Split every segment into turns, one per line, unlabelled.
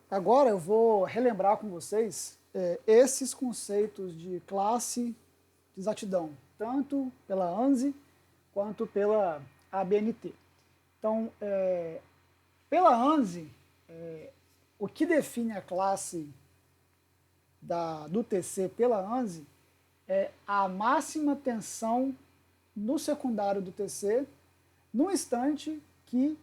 Agora eu vou relembrar com vocês esses conceitos de classe de exatidão, tanto pela ANSI quanto pela ABNT. Então, pela ANSI, o que define a classe do TC pela ANSI é a máxima tensão no secundário do TC no instante que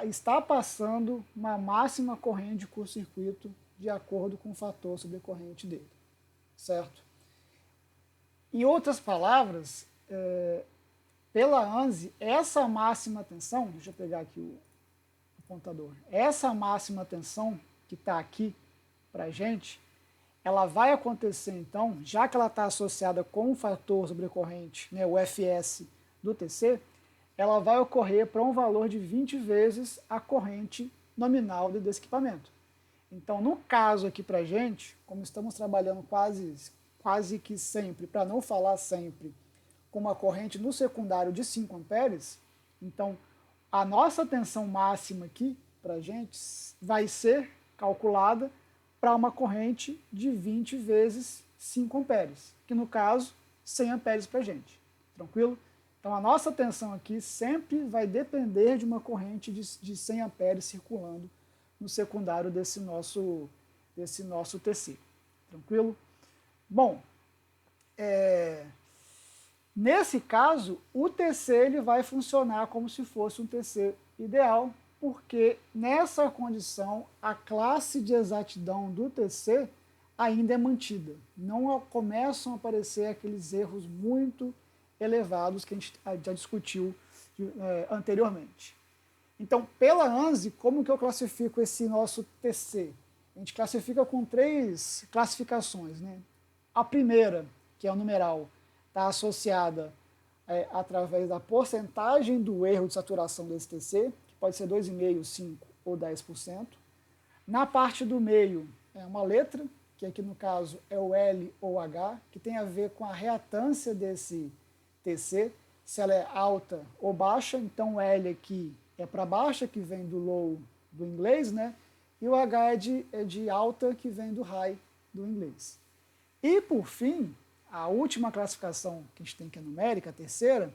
está passando uma máxima corrente de curto-circuito de acordo com o fator sobrecorrente dele, certo? Em outras palavras, pela ANSI, essa máxima tensão, deixa eu pegar aqui o apontador, essa máxima tensão que está aqui para a gente, ela vai acontecer então, já que ela está associada com o fator sobrecorrente, né, o FS do TC, ela vai ocorrer para um valor de 20 vezes a corrente nominal desse equipamento. Então, no caso aqui para a gente, como estamos trabalhando quase que sempre, para não falar sempre, com uma corrente no secundário de 5 amperes, então a nossa tensão máxima aqui para a gente vai ser calculada para uma corrente de 20 vezes 5 amperes, que no caso 100 amperes para a gente. Tranquilo? Então a nossa tensão aqui sempre vai depender de uma corrente de 100 amperes circulando no secundário desse nosso TC. Tranquilo? Bom, nesse caso, o TC ele vai funcionar como se fosse um TC ideal, porque nessa condição a classe de exatidão do TC ainda é mantida. Não começam a aparecer aqueles erros muito elevados que a gente já discutiu anteriormente. Então, pela ANSI, como que eu classifico esse nosso TC? A gente classifica com 3 classificações, né? A primeira, que é o numeral, está associada através da porcentagem do erro de saturação desse TC, que pode ser 2,5%, 5% ou 10%. Na parte do meio é uma letra, que aqui no caso é o L ou H, que tem a ver com a reatância desse TC, se ela é alta ou baixa. Então o L aqui é para baixa, que vem do low do inglês, né? E o H é de alta, que vem do high do inglês. E por fim, a última classificação que a gente tem, que é numérica, a terceira,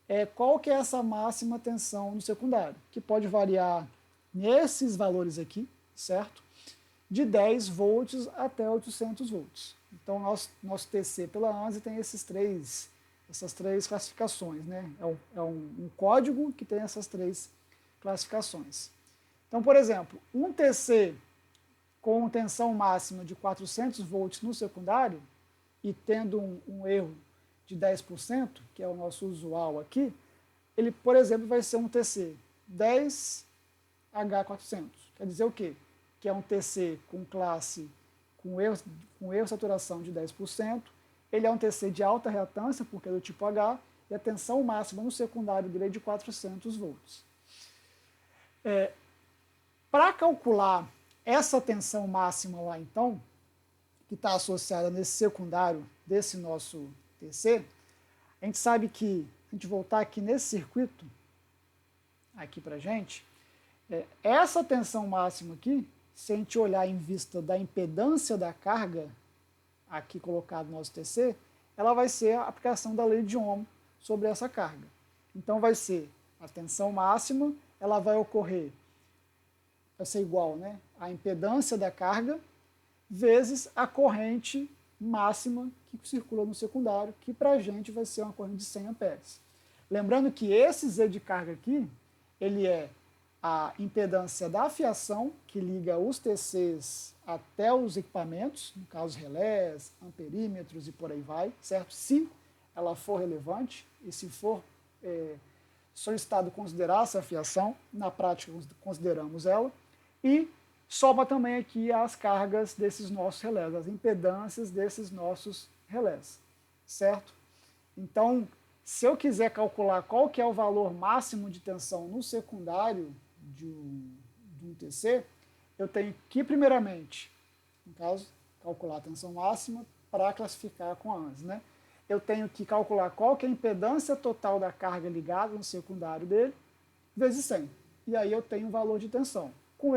é qual que é essa máxima tensão no secundário, que pode variar nesses valores aqui, certo? De 10 volts até 800 volts. Então, nosso TC pela ANSI tem essas três classificações, né? É um código que tem essas 3 classificações. Então, por exemplo, um TC com tensão máxima de 400 volts no secundário e tendo um erro de 10%, que é o nosso usual aqui, ele, por exemplo, vai ser um TC 10H400. Quer dizer o quê? Que é um TC com classe com erro de saturação de 10%, ele é um TC de alta reatância, porque é do tipo H, e a tensão máxima no secundário dele é de 400 volts. Para calcular essa tensão máxima lá, então, que está associada nesse secundário desse nosso TC, a gente sabe que, se a gente voltar aqui nesse circuito, aqui para a gente, essa tensão máxima aqui, se a gente olhar em vista da impedância da carga, aqui colocado no nosso TC, ela vai ser a aplicação da lei de Ohm sobre essa carga. Então vai ser a tensão máxima, ela vai ser igual, né, à impedância da carga vezes a corrente máxima que circula no secundário, que para a gente vai ser uma corrente de 100 amperes. Lembrando que esse Z de carga aqui, ele é a impedância da fiação, que liga os TCs até os equipamentos, no caso relés, amperímetros e por aí vai, certo? Se ela for relevante e se for solicitado considerar essa fiação, na prática consideramos ela, e soma também aqui as cargas desses nossos relés, as impedâncias desses nossos relés, certo? Então, se eu quiser calcular qual que é o valor máximo de tensão no secundário de um TC, eu tenho que, primeiramente, no caso, calcular a tensão máxima para classificar com a ANSI, né? Eu tenho que calcular qual que é a impedância total da carga ligada no secundário dele, vezes 100. E aí eu tenho um valor de tensão. Com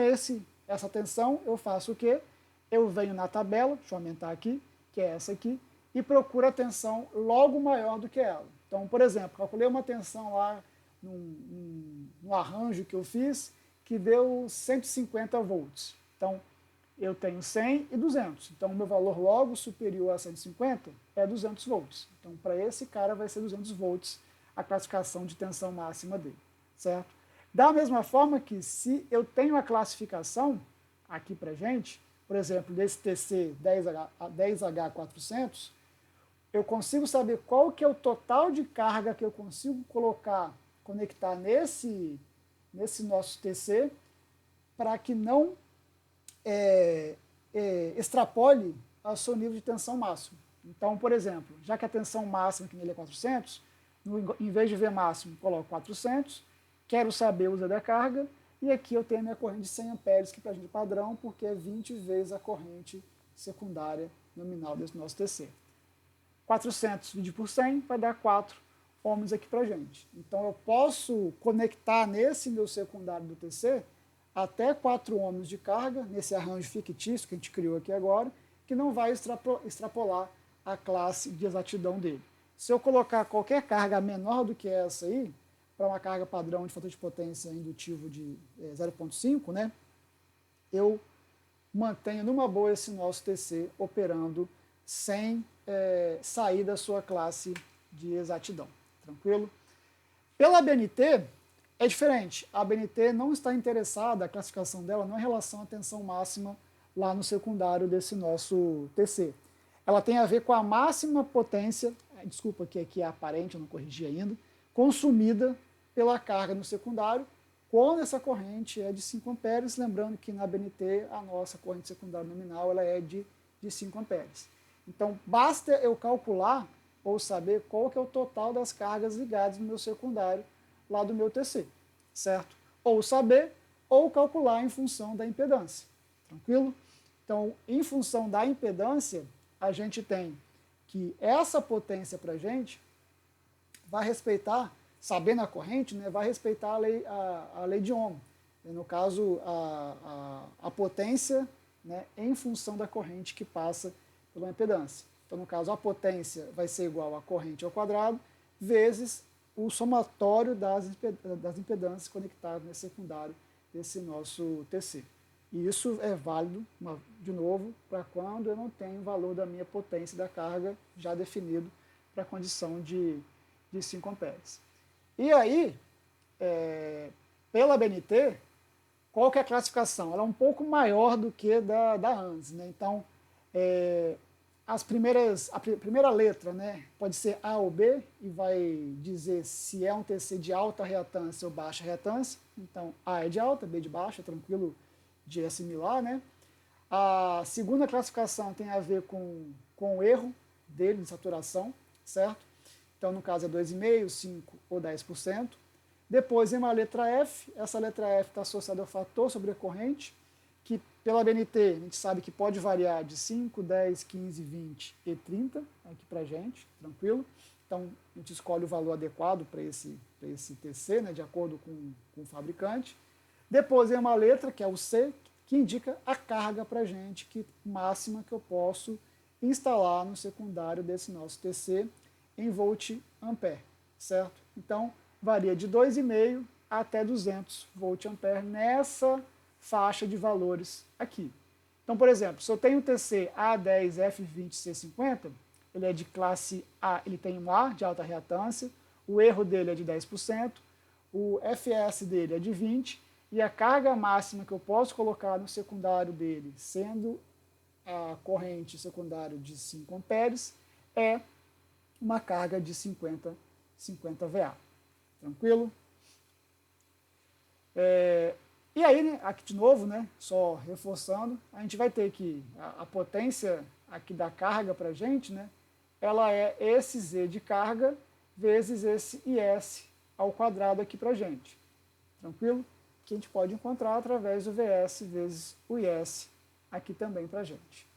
essa tensão, eu faço o quê? Eu venho na tabela, deixa eu aumentar aqui, que é essa aqui, e procuro a tensão logo maior do que ela. Então, por exemplo, calculei uma tensão lá no arranjo que eu fiz, que deu 150 volts. Então, eu tenho 100 e 200. Então, o meu valor logo superior a 150 é 200 volts. Então, para esse cara vai ser 200 volts a classificação de tensão máxima dele, certo? Da mesma forma que se eu tenho a classificação aqui para gente, por exemplo, desse TC 10H400, eu consigo saber qual que é o total de carga que eu consigo conectar nesse nosso TC para que não extrapole ao seu nível de tensão máximo. Então, por exemplo, já que a tensão máxima aqui nele é 400, em vez de V máximo, coloco 400, quero saber o Z da carga, e aqui eu tenho a minha corrente de 100 amperes, que para a gente é padrão, porque é 20 vezes a corrente secundária nominal desse nosso TC. 400 dividido por 100 vai dar 4 ohms aqui para a gente. Então eu posso conectar nesse meu secundário do TC até 4 ohms de carga, nesse arranjo fictício que a gente criou aqui agora, que não vai extrapolar a classe de exatidão dele. Se eu colocar qualquer carga menor do que essa aí, para uma carga padrão de fator de potência indutivo de 0,5, né, eu mantenho numa boa esse nosso TC operando sem sair da sua classe de exatidão. Tranquilo? Pela ABNT é diferente. A ABNT não está interessada, a classificação dela não é em relação à tensão máxima lá no secundário desse nosso TC. Ela tem a ver com a máxima potência, desculpa que aqui é aparente, eu não corrigi ainda, consumida pela carga no secundário, quando essa corrente é de 5 amperes, lembrando que na ABNT a nossa corrente secundária nominal ela é de 5 amperes. Então, basta eu calcular ou saber qual que é o total das cargas ligadas no meu secundário lá do meu TC, certo? Ou saber, ou calcular em função da impedância, tranquilo? Então, em função da impedância, a gente tem que essa potência para a gente vai respeitar, sabendo a corrente, né, vai respeitar a lei de Ohm. No caso, a potência, né, em função da corrente que passa pela impedância. Então, no caso, a potência vai ser igual a corrente ao quadrado vezes o somatório das impedâncias conectadas nesse secundário desse nosso TC. E isso é válido, de novo, para quando eu não tenho o valor da minha potência da carga já definido para a condição de 5 amperes. E aí, pela ABNT, qual que é a classificação? Ela é um pouco maior do que da ANSI, né? Então, a primeira letra, né, pode ser A ou B e vai dizer se é um TC de alta reatância ou baixa reatância. Então, A é de alta, B de baixa, tranquilo de assimilar, né? A segunda classificação tem a ver com o erro dele de saturação, certo? Então, no caso, é 2,5%, 5% ou 10%. Depois, em uma letra F, essa letra F está associada ao fator sobrecorrente, que pela ABNT a gente sabe que pode variar de 5, 10, 15, 20 e 30, aqui para a gente, tranquilo? Então, a gente escolhe o valor adequado para esse TC, né, de acordo com o fabricante. Depois, em uma letra, que é o C, que indica a carga para a gente, máxima que eu posso instalar no secundário desse nosso TC em volt ampere, certo? Então, varia de 2,5 até 200 volt ampere nessa faixa de valores aqui. Então, por exemplo, se eu tenho o TC A10F20C50, ele é de classe A, ele tem um A de alta reatância, o erro dele é de 10%, o FS dele é de 20%, e a carga máxima que eu posso colocar no secundário dele, sendo a corrente secundária de 5 amperes, é uma carga de 50 VA. Tranquilo? E aí, né, aqui de novo, né, só reforçando, a gente vai ter que a potência aqui da carga para a gente, né, ela é esse Z de carga vezes esse IS ao quadrado aqui para a gente. Tranquilo? Que a gente pode encontrar através do VS vezes o IS aqui também para a gente.